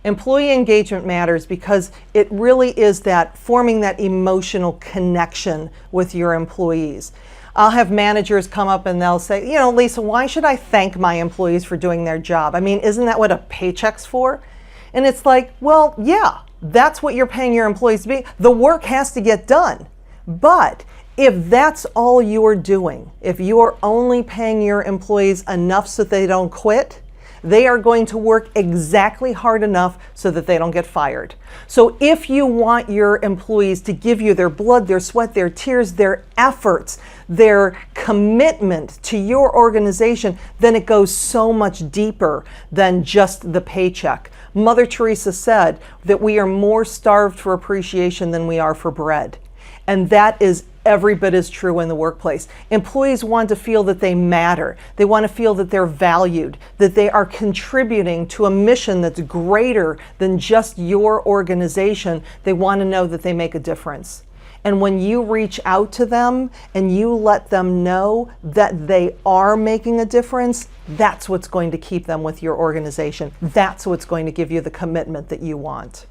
Employee engagement matters because it really is that forming that emotional connection with your employees. I'll have managers come up and they'll say, you know, Lisa, why should I thank my employees for doing their job? I mean, isn't that what a paycheck's for? And it's like, well, yeah, that's what you're paying your employees to be. The work has to get done. But if that's all you're doing, if you're only paying your employees enough so they don't quit, they are going to work exactly hard enough so that they don't get fired. So if you want your employees to give you their blood, their sweat, their tears, their efforts, their commitment to your organization, then it goes so much deeper than just the paycheck. Mother Teresa said that we are more starved for appreciation than we are for bread. And that is every bit as true in the workplace. Employees want to feel that they matter. They want to feel that they're valued, that they are contributing to a mission that's greater than just your organization. They want to know that they make a difference. And when you reach out to them and you let them know that they are making a difference, that's what's going to keep them with your organization. That's what's going to give you the commitment that you want.